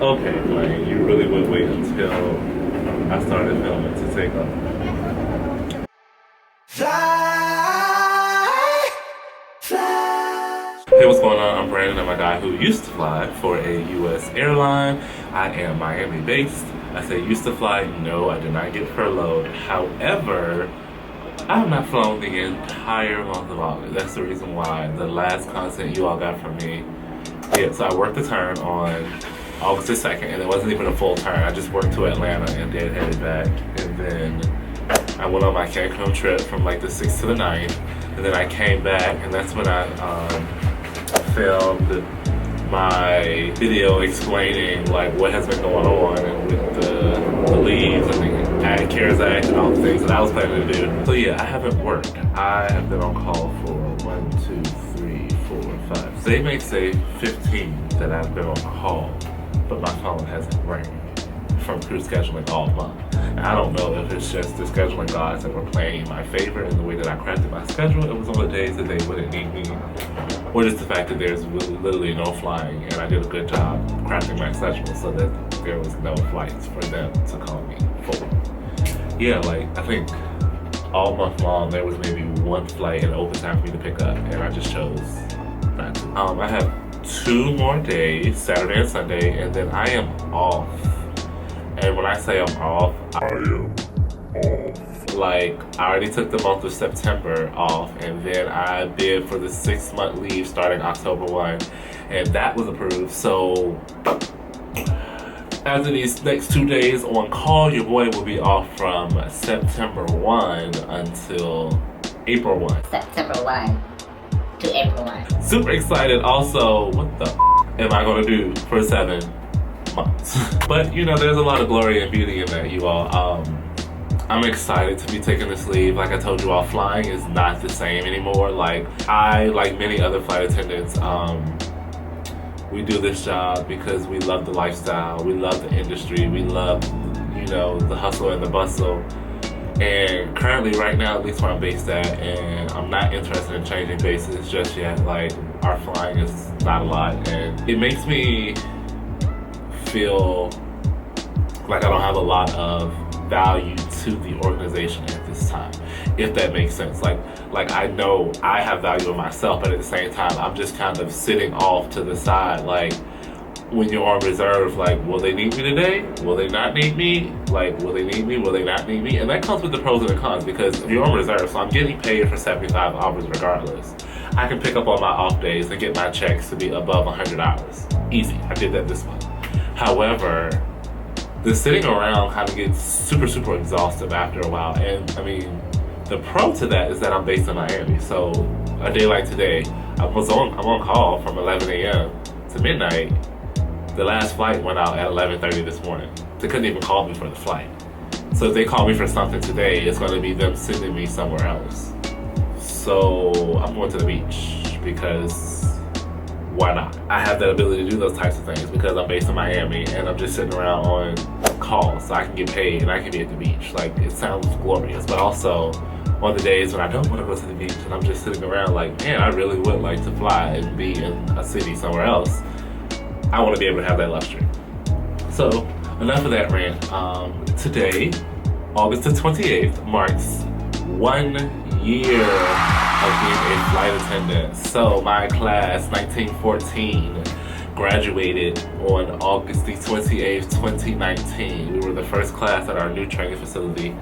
Okay, like you really would wait until I started filming to take off. Hey, what's going on? I'm Brandon. I'm a guy who used to fly for a U.S. airline. I am Miami based. I say used to fly. No, I did not get furloughed. However, I have not flown the entire month of August. That's the reason why the last content you all got from me. Yeah, so I worked the turn on August the 2nd, and it wasn't even a full turn. I just worked to Atlanta and then headed back. And then I went on my Cancun trip from like the 6th to the 9th. And then I came back, and that's when I filmed my video explaining like what has been going on and with the leaves and the CARES Act and all the things that I was planning to do. So yeah, I haven't worked. I have been on call for 1, 2, 3, 4, 5. They may say 15 that I've been on call, but my phone hasn't rang from crew scheduling all month. And I don't know if it's just the scheduling gods that were playing in my favor in the way that I crafted my schedule. It was on the days that they wouldn't need me, or just the fact that there's literally no flying, and I did a good job crafting my schedule so that there was no flights for them to call me for. Yeah, like I think all month long there was maybe one flight in overtime for me to pick up, and I just chose not to. I have 2 more days, Saturday and Sunday, and then I am off. And when I say I'm off, I am off. Like, I already took the month of September off, and then I bid for the 6-month leave starting October 1, and that was approved. So, after these next 2 days on call, your boy will be off from September 1 until April 1. September 1 to April 1. Super excited. Also, what the am I gonna do for 7 months? But you know, there's a lot of glory and beauty in that, you all. I'm excited to be taking this leave. Like I told you all, flying is not the same anymore. Like many other flight attendants, we do this job because we love the lifestyle, we love the industry, we love, you know, the hustle and the bustle. And currently, right now, at least where I'm based at, and I'm not interested in changing bases just yet. Like, our flying is not a lot, and it makes me feel like I don't have a lot of value to the organization at this time, if that makes sense. Like I know I have value in myself, but at the same time, I'm just kind of sitting off to the side. Like, when you're on reserve, like, will they need me today? Will they not need me? Like, will they need me? Will they not need me? And that comes with the pros and the cons, because you're on reserve, so I'm getting paid for 75 hours regardless. I can pick up on my off days and get my checks to be above 100 hours. Easy. I did that this month. However, the sitting around kind of gets super exhaustive after a while. And I mean, the pro to that is that I'm based in Miami. So a day like today, I'm on call from 11 a.m. to midnight. The last flight went out at 11:30 this morning. They couldn't even call me for the flight. So if they call me for something today, it's going to be them sending me somewhere else. So I'm going to the beach because why not? I have that ability to do those types of things because I'm based in Miami and I'm just sitting around on call, so I can get paid and I can be at the beach. Like, it sounds glorious, but also on the days when I don't want to go to the beach and I'm just sitting around like, man, I really would like to fly and be in a city somewhere else. I want to be able to have that luxury. So, enough of that rant. Today, August the 28th, marks 1 year of being a flight attendant. So, my class, 1914, graduated on August the 28th, 2019. We were the first class at our new training facility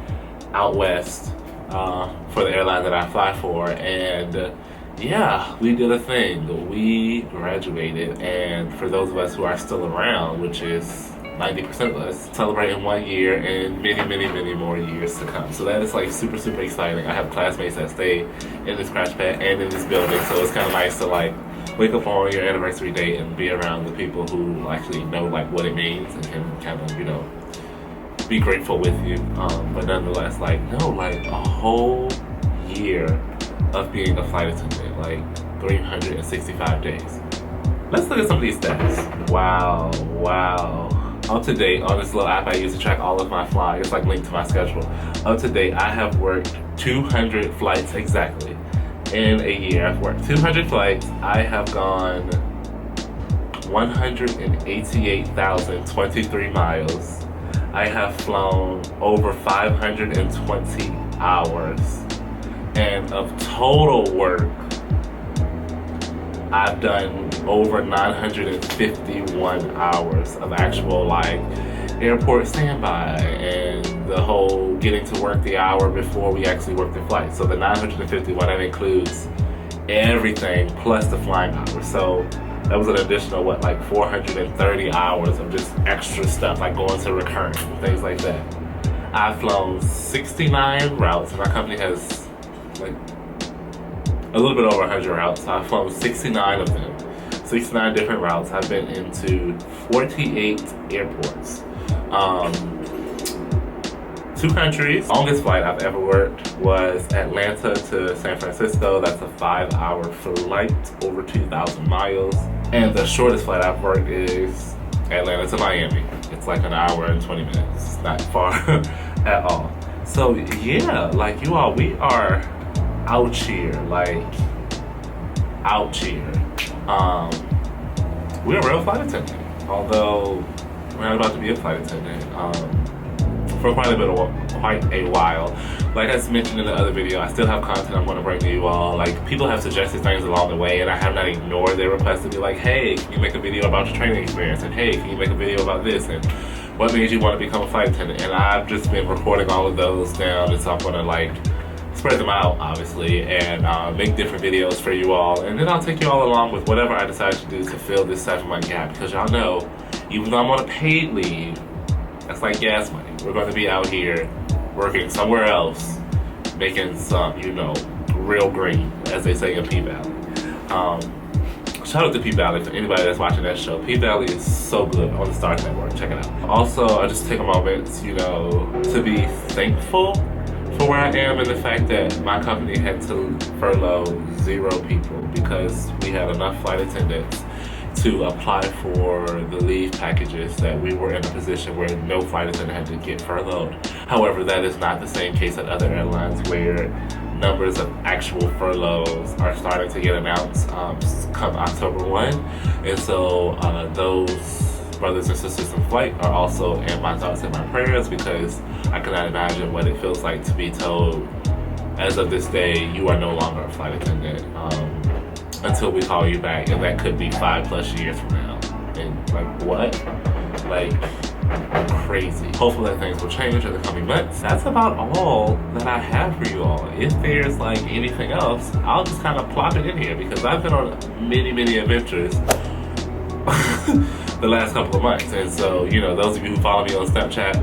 out west for the airline that I fly for. And yeah, we did a thing. We graduated, and for those of us who are still around, which is 90% of us, celebrating 1 year and many more years to come. So that is like super exciting. I have classmates that stay in this crashpad and in this building, so it's kind of nice to like wake up on your anniversary date and be around the people who actually know like what it means and can kind of, you know, be grateful with you. But nonetheless, like, no, like a whole year of being a flight attendant, like 365 days. Let's look at some of these stats. Wow. Up to date on this little app I use to track all of my flying. It's like linked to my schedule. Up to date, I have worked 200 flights exactly in a year. I've worked 200 flights. I have gone 188,023 miles. I have flown over 520 hours. And of total work, I've done over 951 hours of actual like airport standby and the whole getting to work the hour before we actually work the flight. So the 951, that includes everything plus the flying hours. So that was an additional, what, like 430 hours of just extra stuff, like going to recurrent and things like that. I've flown 69 routes, and my company has like a little bit over 100 routes. So I've flown 69 of them, 69 different routes. I've been into 48 airports, 2 countries. Longest flight I've ever worked was Atlanta to San Francisco. That's a 5-hour flight, over 2,000 miles. And the shortest flight I've worked is Atlanta to Miami. It's like an hour and 20 minutes. It's not far at all. So yeah, like you all, we are out here, like out here. We're a real flight attendant, although we're not about to be a flight attendant for quite a while. Like I mentioned in the other video, I still have content I'm going to bring to you all. Like, people have suggested things along the way, and I have not ignored their requests to be like, hey, can you make a video about your training experience? And hey, can you make a video about this? And what made you want to become a flight attendant? And I've just been recording all of those down, and so I'm going to like spread them out, obviously, and make different videos for you all. And then I'll take you all along with whatever I decide to do to fill this 7-month gap, because y'all know, even though I'm on a paid leave, that's like gas money. We're going to be out here working somewhere else, making some, you know, real green, as they say in P-Valley. Shout out to P-Valley for anybody that's watching that show. P-Valley is so good on the Stars Network. Check it out. Also, I just take a moment, you know, to be thankful for where I am and the fact that my company had to furlough 0 people because we had enough flight attendants to apply for the leave packages that we were in a position where no flight attendant had to get furloughed. However, that is not the same case at other airlines where numbers of actual furloughs are starting to get announced come October 1. And so those brothers and sisters in flight are also in my thoughts and my prayers, because I cannot imagine what it feels like to be told, as of this day, you are no longer a flight attendant until we call you back, and that could be 5+ years from now. And like, what? Like, crazy. Hopefully that things will change in the coming months. That's about all that I have for you all. If there's like anything else, I'll just kind of plop it in here, because I've been on many adventures the last couple of months. And so, you know, those of you who follow me on Snapchat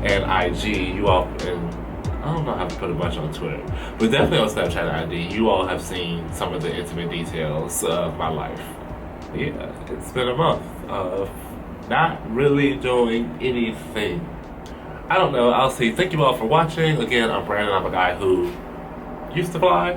and IG, you all, and I don't know how to put it much on Twitter, but definitely on Snapchat and IG, you all have seen some of the intimate details of my life. Yeah, it's been a month of not really doing anything. I don't know, I'll see. Thank you all for watching. Again, I'm Brandon. I'm a guy who used to fly.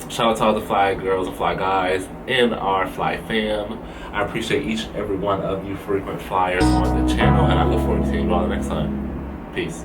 Shout out to all the fly girls and fly guys in our fly fam. I appreciate each and every one of you frequent flyers on the channel, and I look forward to seeing you all next time. Peace.